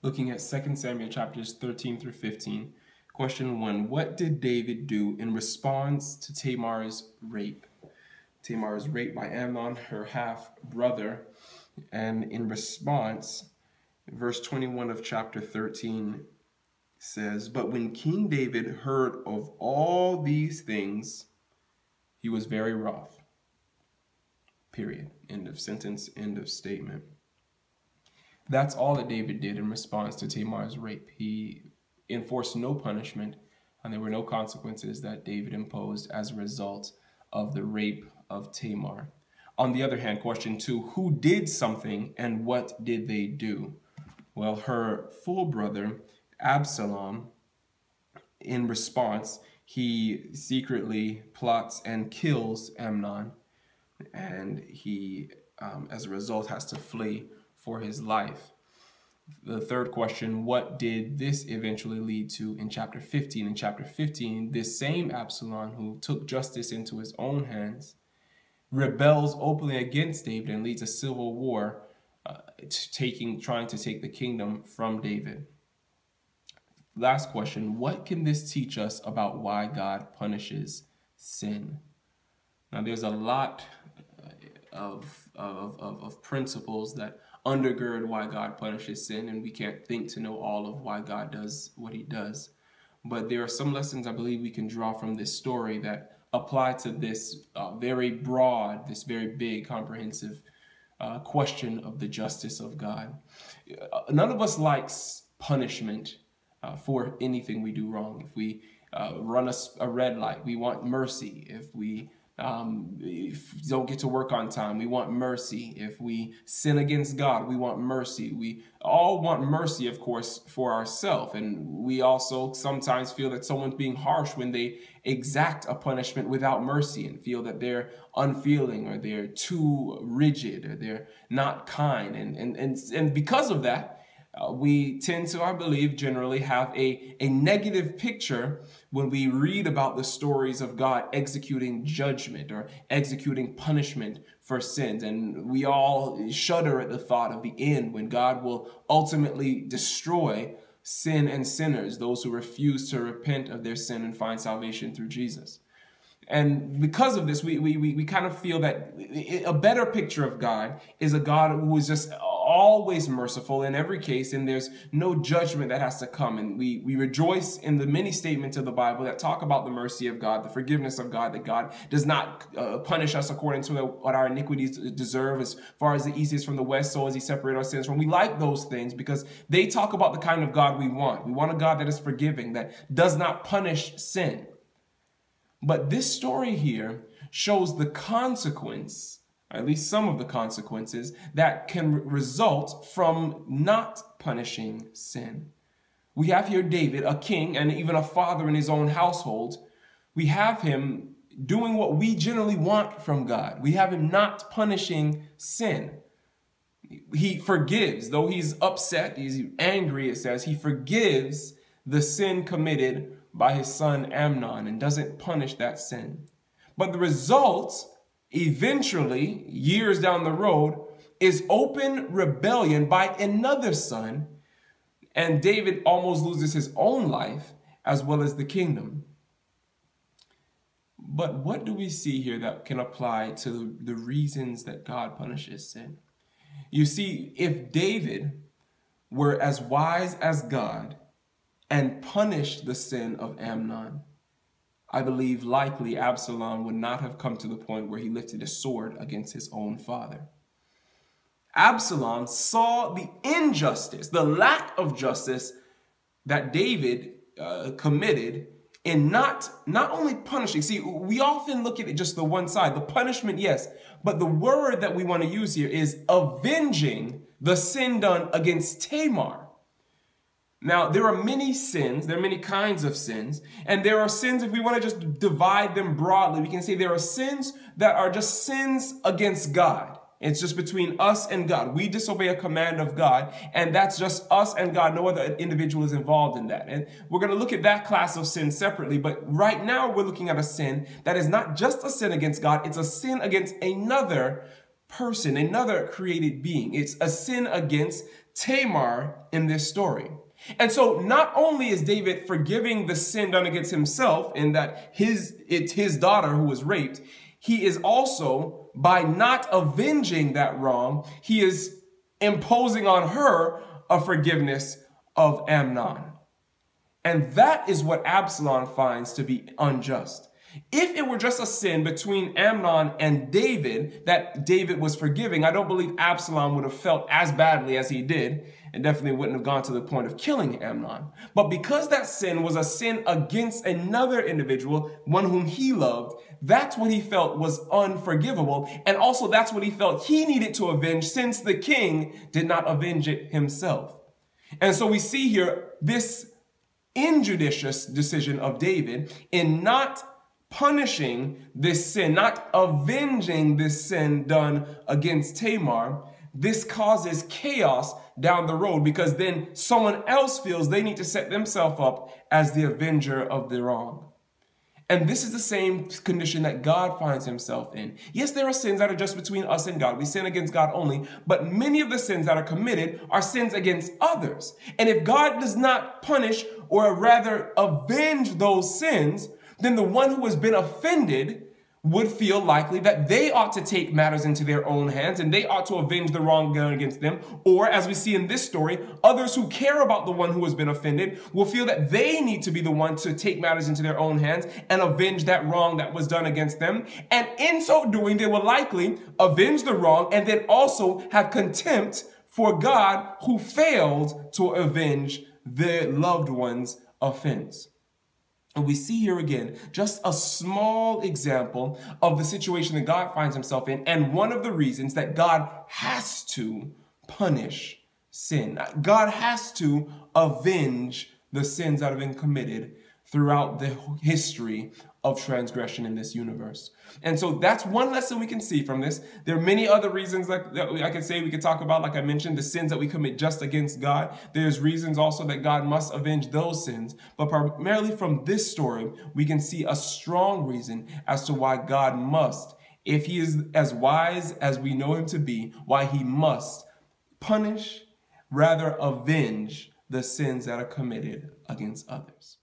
Looking at 2 Samuel chapters 13 through 15. Question 1. What did David do in response to Tamar's rape? Tamar is raped by Amnon, her half-brother, and in response, verse 21 of chapter 13 says, "But when King David heard of all these things, he was very wroth." Period. End of sentence, end of statement. That's all that David did in response to Tamar's rape. He enforced no punishment, and there were no consequences that David imposed as a result of the rape of Tamar. On the other hand, question 2, who did something and what did they do? Well, her full brother, Absalom, in response, he secretly plots and kills Amnon, and he, as a result, has to flee for his life. The third question, what did this eventually lead to in chapter 15? In chapter 15, this same Absalom, who took justice into his own hands, rebels openly against David and leads a civil war, trying to take the kingdom from David. Last question, what can this teach us about why God punishes sin? Now, there's a lot of principles that undergird why God punishes sin, and we can't think to know all of why God does what he does. But there are some lessons I believe we can draw from this story that apply to this very broad, this very big, comprehensive question of the justice of God. None of us likes punishment for anything we do wrong. If we run a red light, we want mercy. If we don't get to work on time, we want mercy. If we sin against God, we want mercy. We all want mercy, of course, for ourselves. And we also sometimes feel that someone's being harsh when they exact a punishment without mercy and feel that they're unfeeling or they're too rigid or they're not kind. And because of that, we tend to, I believe, generally have a negative picture when we read about the stories of God executing judgment or executing punishment for sins. And we all shudder at the thought of the end when God will ultimately destroy sin and sinners, those who refuse to repent of their sin and find salvation through Jesus. And because of this, we kind of feel that a better picture of God is a God who is just always merciful in every case, and there's no judgment that has to come. And we rejoice in the many statements of the Bible that talk about the mercy of God, the forgiveness of God, that God does not punish us according to what our iniquities deserve. As far as the east is from the west, so as he separated our sins from. We like those things because they talk about the kind of God we want. We want a God that is forgiving, that does not punish sin. But this story here shows the consequence, or at least some of the consequences, that can result from not punishing sin. We have here David, a king and even a father in his own household. We have him doing what we generally want from God. We have him not punishing sin. He forgives, though he's upset, he's angry, it says, he forgives the sin committed by his son Amnon and doesn't punish that sin. But the result, eventually, years down the road, is open rebellion by another son, and David almost loses his own life as well as the kingdom. But what do we see here that can apply to the reasons that God punishes sin? You see, if David were as wise as God and punished the sin of Amnon, I believe likely Absalom would not have come to the point where he lifted a sword against his own father. Absalom saw the injustice, the lack of justice that David committed in not only punishing. See, we often look at it just the one side, the punishment, yes, but the word that we want to use here is avenging the sin done against Tamar. Now, there are many sins, there are many kinds of sins, and there are sins, if we want to just divide them broadly, we can say there are sins that are just sins against God. It's just between us and God. We disobey a command of God, and that's just us and God. No other individual is involved in that. And we're going to look at that class of sin separately, but right now we're looking at a sin that is not just a sin against God, it's a sin against another person, another created being. It's a sin against Tamar in this story. And so not only is David forgiving the sin done against himself in that it's his daughter who was raped, he is also, by not avenging that wrong, he is imposing on her a forgiveness of Amnon. And that is what Absalom finds to be unjust. If it were just a sin between Amnon and David that David was forgiving, I don't believe Absalom would have felt as badly as he did, and definitely wouldn't have gone to the point of killing Amnon. But because that sin was a sin against another individual, one whom he loved, that's what he felt was unforgivable. And also that's what he felt he needed to avenge, since the king did not avenge it himself. And so we see here this injudicious decision of David in not punishing this sin, not avenging this sin done against Tamar. This causes chaos down the road, because then someone else feels they need to set themselves up as the avenger of the wrong. And this is the same condition that God finds himself in. Yes, there are sins that are just between us and God. We sin against God only, but many of the sins that are committed are sins against others. And if God does not punish, or rather avenge those sins, then the one who has been offended would feel likely that they ought to take matters into their own hands and they ought to avenge the wrong done against them. Or, as we see in this story, others who care about the one who has been offended will feel that they need to be the one to take matters into their own hands and avenge that wrong that was done against them. And in so doing, they will likely avenge the wrong and then also have contempt for God, who failed to avenge their loved one's offense. And we see here again just a small example of the situation that God finds himself in, and one of the reasons that God has to punish sin. God has to avenge the sins that have been committed throughout the history of transgression in this universe. And so that's one lesson we can see from this. There are many other reasons that I could say we could talk about, like I mentioned, the sins that we commit just against God. There's reasons also that God must avenge those sins. But primarily from this story, we can see a strong reason as to why God must, if he is as wise as we know him to be, why he must punish, rather avenge the sins that are committed against others.